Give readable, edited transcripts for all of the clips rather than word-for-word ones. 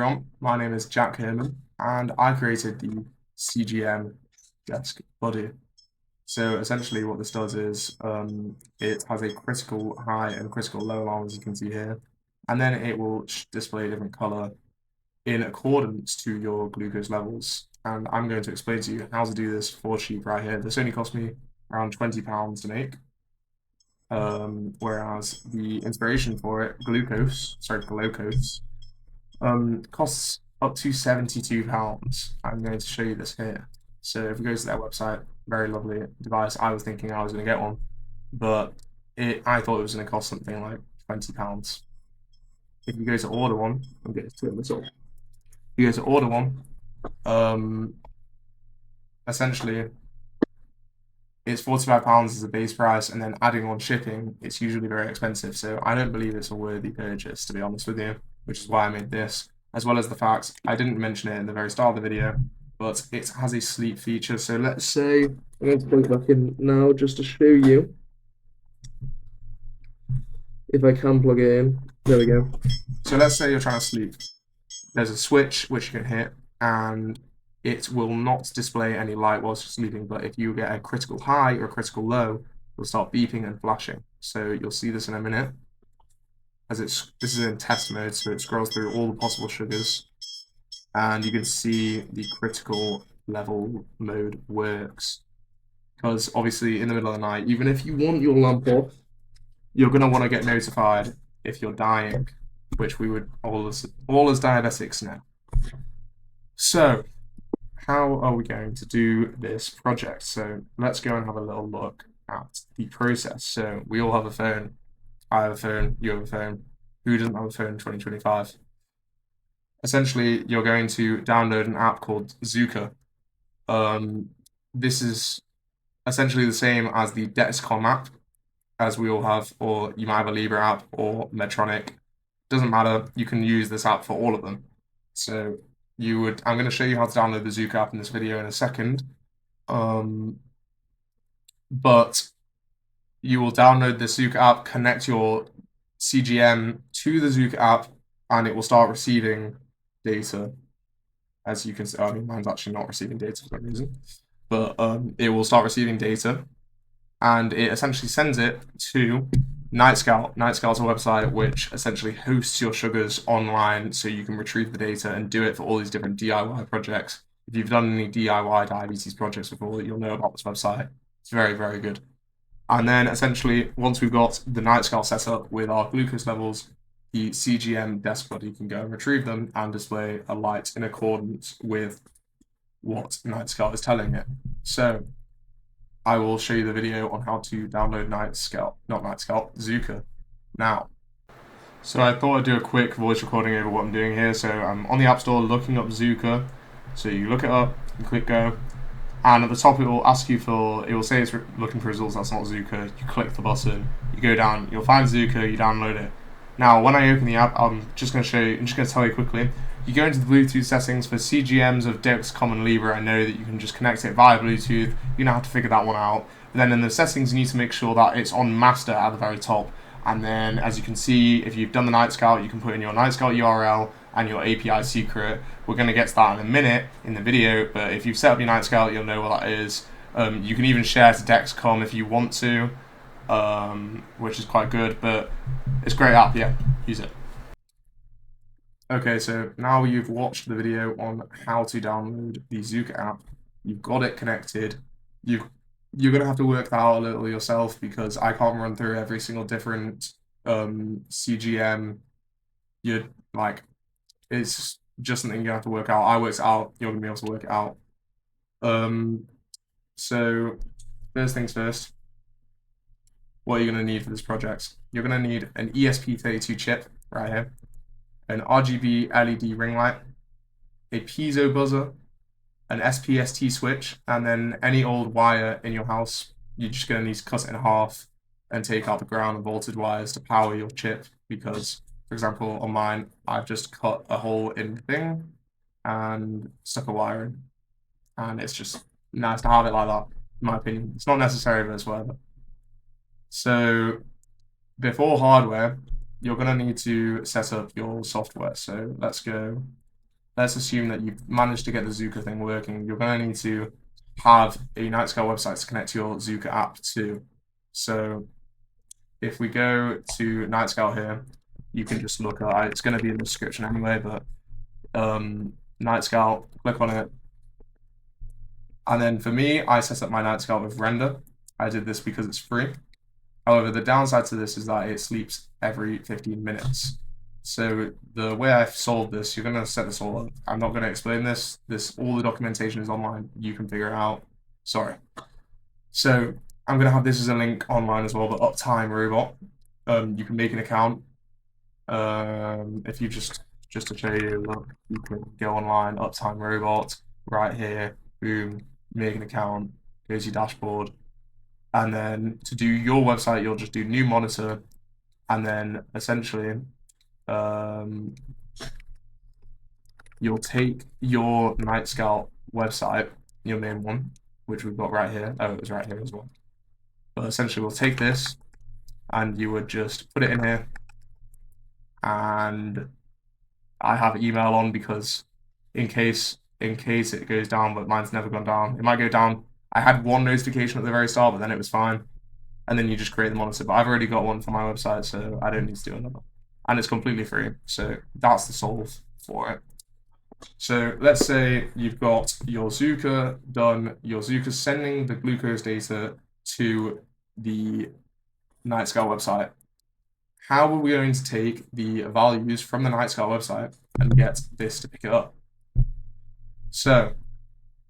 on? My name is Jack Herman, and I created the CGMDeskBuddy. So essentially what this does is it has a critical high and critical low alarm, as you can see here, and then it will display a different color in accordance to your glucose levels. And I'm going to explain to you how to do this for cheap right here. This only cost me around £20 to make. Whereas the inspiration for it, Glowcose, costs up to £72. I'm going to show you this here. So if we go to their website, very lovely device. I was thinking I was going to get one, but I thought it was going to cost something like £20. If you go to order one, I'm going to turn this off. If you go to order one, essentially it's £45 as a base price, and then adding on shipping, it's usually very expensive. So I don't believe it's a worthy purchase, to be honest with you, which is why I made this, as well as the fact I didn't mention it in the very start of the video, but it has a sleep feature. So let's say I'm going to plug it back in now just to show you. If I can plug it in, there we go. So let's say you're trying to sleep. There's a switch which you can hit, and it will not display any light whilst you're sleeping, but if you get a critical high or a critical low, it'll start beeping and flashing. So you'll see this in a minute, as this is in test mode, so it scrolls through all the possible sugars, and you can see the critical level mode works. Because obviously in the middle of the night, even if you want your lamp off, you're going to want to get notified if you're dying, which we would all as diabetics know. So how are we going to do this project? So let's go and have a little look at the process. So we all have a phone. I have a phone, you have a phone. Who doesn't have a phone in 2025? Essentially, you're going to download an app called Zuka. This is essentially the same as the Dexcom app, as we all have, or you might have a Libra app or Medtronic. Doesn't matter, you can use this app for all of them. So I'm going to show you how to download the Zuka app in this video in a second. But you will download the Zuka app, connect your CGM to the Zuka app, and it will start receiving data. As you can see, I mean, mine's actually not receiving data for some reason, but it will start receiving data, and it essentially sends it to Nightscout. Nightscout's a website which essentially hosts your sugars online so you can retrieve the data and do it for all these different DIY projects. If you've done any DIY diabetes projects before, you'll know about this website. It's very, very good. And then essentially, once we've got the Nightscout set up with our glucose levels, the CGMDeskBuddy can go and retrieve them and display a light in accordance with what Nightscout is telling it. So I will show you the video on how to download Zuka now. So I thought I'd do a quick voice recording over what I'm doing here. So I'm on the App Store looking up Zuka. So you look it up, you click go, and at the top it will ask you it will say it's looking for results. That's not Zuka. You click the button, you go down, you'll find Zuka, you download it. Now when I open the app, I'm just going to tell you quickly. You go into the Bluetooth settings for CGMs of Dexcom and Libra. I know that you can just connect it via Bluetooth. You're going to have to figure that one out. But then in the settings, you need to make sure that it's on master at the very top. And then, as you can see, if you've done the Nightscout, you can put in your Nightscout URL and your API secret. We're going to get to that in a minute in the video, but if you've set up your Nightscout, you'll know what that is. You can even share to Dexcom if you want to, which is quite good, but it's a great app, yeah, use it. Okay, so now you've watched the video on how to download the Zuka app, you've got it connected, you're going to have to work that out a little yourself because I can't run through every single different CGM. It's just something you have to work out. I worked it out, you're going to be able to work it out. So first things first, what are you going to need for this project? You're going to need an ESP32 chip right here, an RGB LED ring light, a piezo buzzer, an SPST switch, and then any old wire in your house. You're just going to need to cut it in half and take out the ground and voltage wires to power your chip because, for example, on mine, I've just cut a hole in the thing and stuck a wire in. And it's just nice to have it like that, in my opinion. It's not necessary, but it's whatever. So before hardware, you're going to need to set up your software. So let's go let's assume that you've managed to get the Zuka thing working. You're going to need to have a Nightscout website to connect to your Zuka app to. So if we go to Nightscout here, you can just look at it. It's going to be in the description anyway, but Nightscout, click on it. And then for me, I set up my Nightscout with render. I did this because it's free. However, the downside to this is that it sleeps every 15 minutes. So the way I've solved this, you're going to set this all up. I'm not going to explain this. All the documentation is online. You can figure it out. Sorry. So I'm going to have this as a link online as well, but Uptime Robot. You can make an account. If you just to show you, look, you can go online, Uptime Robot, right here, boom, make an account, go to your dashboard. And then to do your website, you'll just do new monitor, and then essentially you'll take your Nightscout website, your main one, which we've got right here. Oh, it was right here as well. But essentially we'll take this and you would just put it in here, and I have email on because in case it goes down, but mine's never gone down. It might go down. I had one notification at the very start, but then it was fine. And then you just create the monitor. But I've already got one for my website, so I don't need to do another. And it's completely free. So that's the solve for it. So let's say you've got your Zuka done. Your Zuka's sending the Glowcose data to the Nightscout website. How are we going to take the values from the Nightscout website and get this to pick it up? So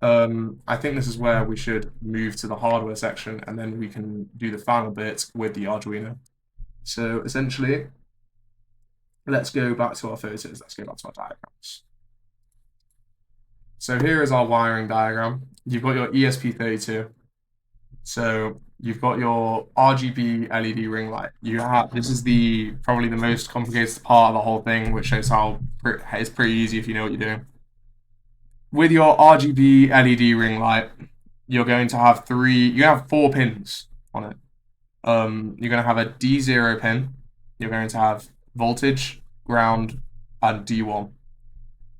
I think this is where we should move to the hardware section, and then we can do the final bit with the Arduino. So essentially, let's go back to our photos. Let's go back to our diagrams. So here is our wiring diagram. You've got your ESP32. So you've got your RGB LED ring light. This is probably the most complicated part of the whole thing, which shows how it's pretty easy if you know what you're doing. With your RGB LED ring light, you're going to have 4 pins on it. You're going to have a D0 pin. You're going to have voltage, ground, and D1.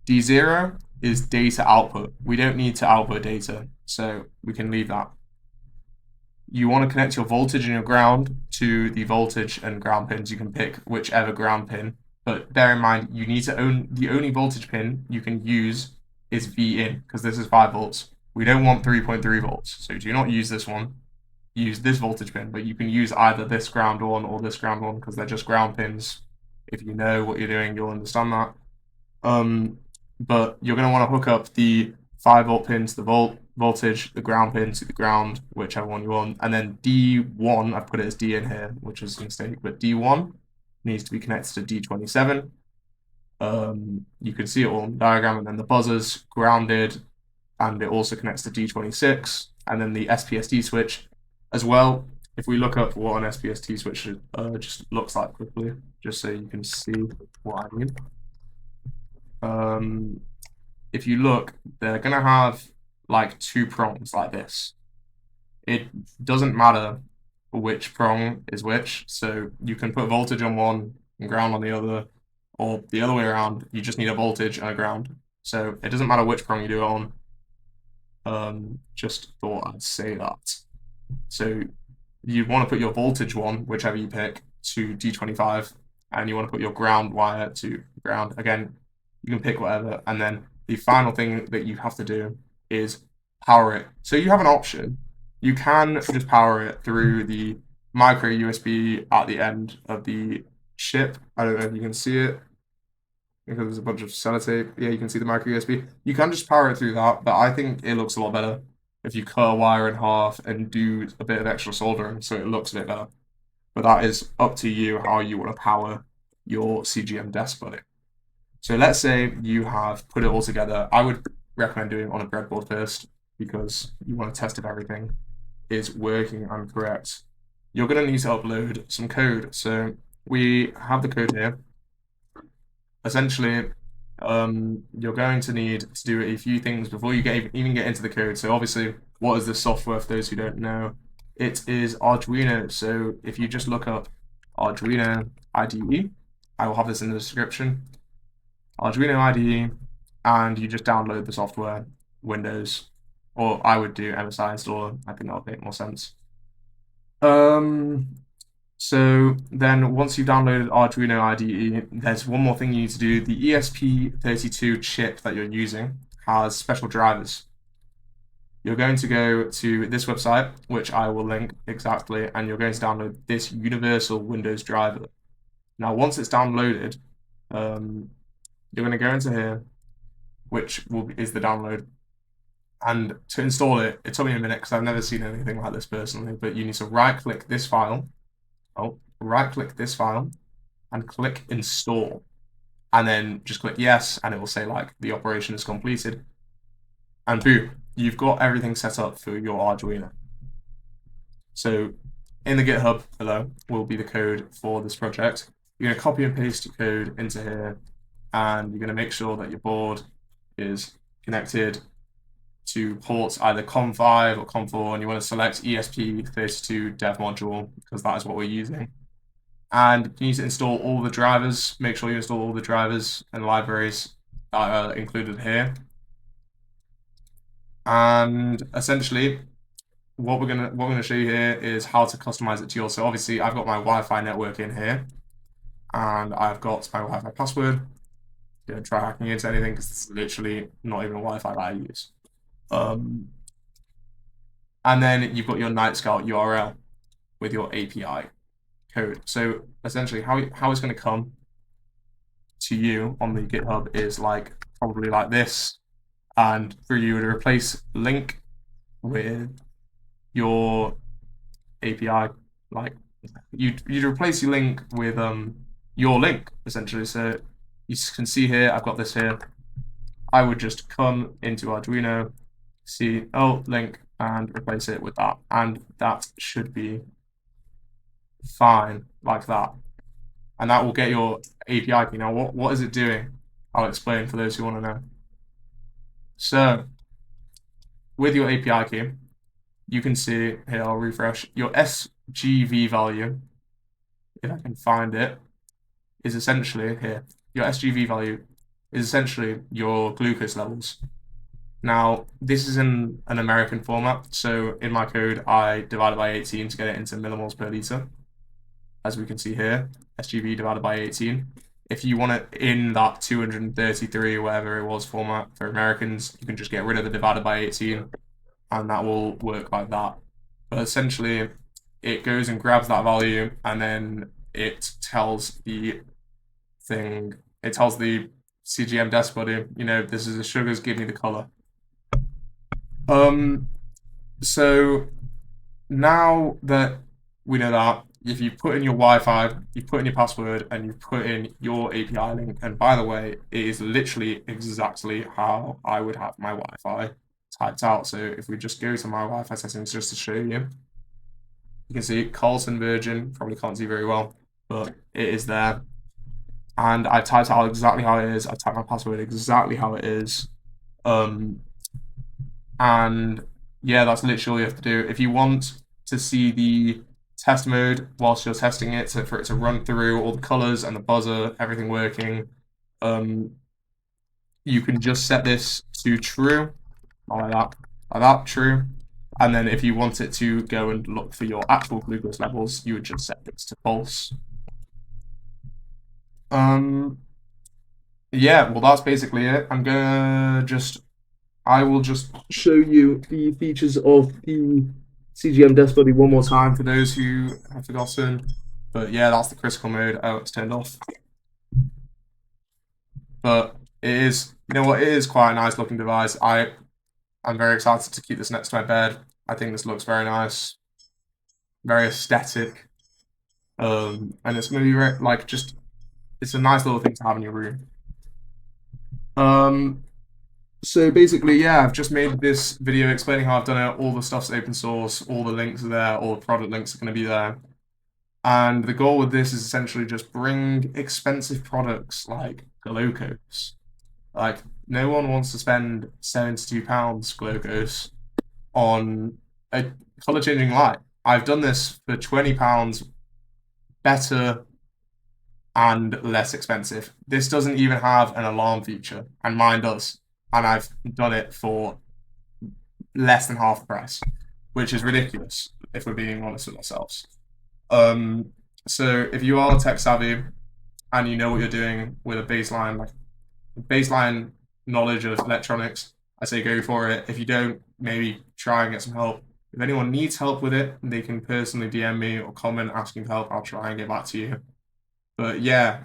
D0 is data output. We don't need to output data, so we can leave that. You want to connect your voltage and your ground to the voltage and ground pins. You can pick whichever ground pin, but bear in mind you need to own the only voltage pin you can use is V in, because this is 5 volts. We don't want 3.3 volts, so do not use this one. Use this voltage pin, but you can use either this ground one or this ground one because they're just ground pins. If you know what you're doing, you'll understand that. But you're going to want to hook up the 5-volt pin to the voltage, the ground pin to the ground, whichever one you want, and then D1, I've put it as D in here, which is a mistake, but D1 needs to be connected to D27. You can see it all in the diagram, and then the buzzer's grounded, and it also connects to D26, and then the SPST switch as well. If we look up what an SPST switch just looks like quickly, just so you can see what I mean. If you look, they're gonna have like 2 prongs like this. It doesn't matter which prong is which, so you can put voltage on one and ground on the other, or the other way around. You just need a voltage and a ground, so it doesn't matter which prong you do it on. Just thought I'd say that. So you want to put your voltage one, whichever you pick, to D25, and you want to put your ground wire to ground. Again, you can pick whatever, and then the final thing that you have to do is power it. So you have an option. You can just power it through the micro USB at the end of the chip. I don't know if you can see it because there's a bunch of sellotape. Yeah, you can see the micro USB. You can just power it through that, but I think it looks a lot better if you cut a wire in half and do a bit of extra soldering so it looks a bit better. But that is up to you how you want to power your CGMDeskBuddy. So let's say you have put it all together. I would recommend doing it on a breadboard first because you want to test if everything is working and correct. You're going to need to upload some code. So we have the code here. Essentially, you're going to need to do a few things before you even get into the code. So obviously, what is the software for those who don't know? It is Arduino. So if you just look up Arduino IDE, I will have this in the description. Arduino IDE, and you just download the software, Windows, or I would do MSI installer. I think that would make more sense. So then once you've downloaded Arduino IDE, there's one more thing you need to do. The ESP32 chip that you're using has special drivers. You're going to go to this website, which I will link exactly, and you're going to download this universal Windows driver. Now, once it's downloaded, you're going to go into here, which is the download. And to install it, it took me a minute because I've never seen anything like this personally, but you need to right-click this file. Right-click this file and click install. And then just click yes, and it will say like the operation is completed. And boom, you've got everything set up for your Arduino. So in the GitHub below will be the code for this project. You're going to copy and paste your code into here, and you're going to make sure that your board is connected to ports either COM5 or COM4, and you want to select ESP32 dev module because that is what we're using. And you need to install all the drivers. Make sure you install all the drivers and libraries that are included here. And essentially, what we're gonna show you here is how to customize it to yours. So obviously, I've got my Wi-Fi network in here, and I've got my Wi-Fi password. Don't try hacking into anything because it's literally not even a Wi-Fi that I use. And then you've got your Nightscout URL with your API code. So essentially, how it's going to come to you on the GitHub is like probably like this, and for you to replace link with your API, like you'd replace your link with your link essentially. So you can see here, I've got this here. I would just come into Arduino, see link, and replace it with that, and that should be fine like that. And that will get your API key. Now, what is it doing? I'll explain for those who want to know. So, with your API key, you can see here, I'll refresh, your SGV value, if I can find it, is essentially here. Your SGV value is essentially your glucose levels. Now, this is in an American format, so in my code, I divided by 18 to get it into millimoles per liter. As we can see here, SGV divided by 18. If you want it in that 233 or whatever it was format for Americans, you can just get rid of the divided by 18, and that will work like that. But essentially, it goes and grabs that value, and then it tells the thing, it tells the CGMDeskBuddy, you know, this is the sugars, give me the color. So now that we know that, if you put in your Wi-Fi, you put in your password, and you put in your API link, and by the way, it is literally exactly how I would have my Wi-Fi typed out. So if we just go to my Wi-Fi settings just to show you, you can see Carlton Virgin, probably can't see very well, but it is there. And I typed out exactly how it is. I typed my password exactly how it is. And yeah, that's literally all you have to do. If you want to see the test mode whilst you're testing it, so for it to run through all the colors and the buzzer, everything working, you can just set this to true, like that, true. And then if you want it to go and look for your actual glucose levels, you would just set this to false. Yeah, well, that's basically it. I will just show you the features of the CGMDeskBuddy one more time for those who have forgotten. But yeah, that's the critical mode. Oh, it's turned off. But it is, you know what, it is quite a nice looking device. I'm very excited to keep this next to my bed. I think this looks very nice, very aesthetic. And it's going to be very, like, just, it's a nice little thing to have in your room. So basically, yeah, I've just made this video explaining how I've done it. All the stuff's open source, all the links are there, all the product links are going to be there. And the goal with this is essentially just bring expensive products like Glowcose. Like, no one wants to spend £72 Glowcose on a color-changing light. I've done this for £20 better and less expensive. This doesn't even have an alarm feature, and mine does. And I've done it for less than half the price, which is ridiculous if we're being honest with ourselves. So if you are tech savvy and you know what you're doing with a baseline knowledge of electronics, I say go for it. If you don't, maybe try and get some help. If anyone needs help with it, they can personally DM me or comment asking for help. I'll try and get back to you. But yeah,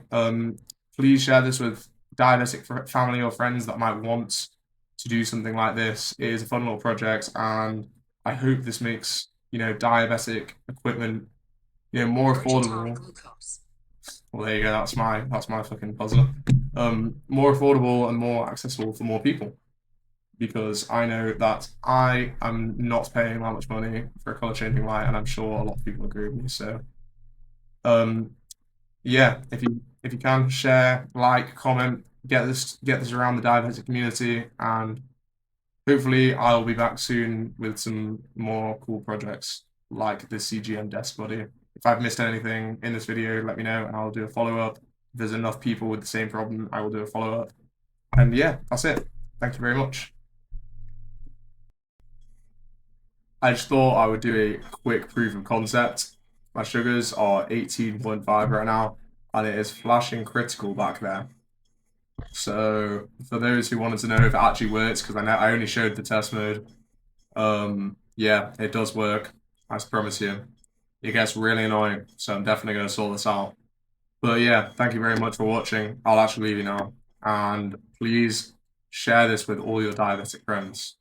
please share this with diabetic family or friends that might want to do something like this. It is a fun little project, and I hope this makes diabetic equipment more affordable. Well, there you go. That's my fucking puzzle. More affordable and more accessible for more people, because I know that I am not paying that much money for a color changing light, and I'm sure a lot of people agree with me. So, yeah, if you can share, like, comment, get this around the diabetic community, and hopefully I'll be back soon with some more cool projects like the CGMDeskBuddy. If I've missed anything in this video, let me know and I'll do a follow-up. If there's enough people with the same problem, I will do a follow-up. And yeah, that's it. Thank you very much. I just thought I would do a quick proof of concept. My sugars are 18.5 right now, and it is flashing critical back there. So for those who wanted to know if it actually works, because I only showed the test mode, yeah, it does work. I promise you. It gets really annoying, so I'm definitely going to sort this out. But yeah, thank you very much for watching. I'll actually leave you now. And please share this with all your diabetic friends.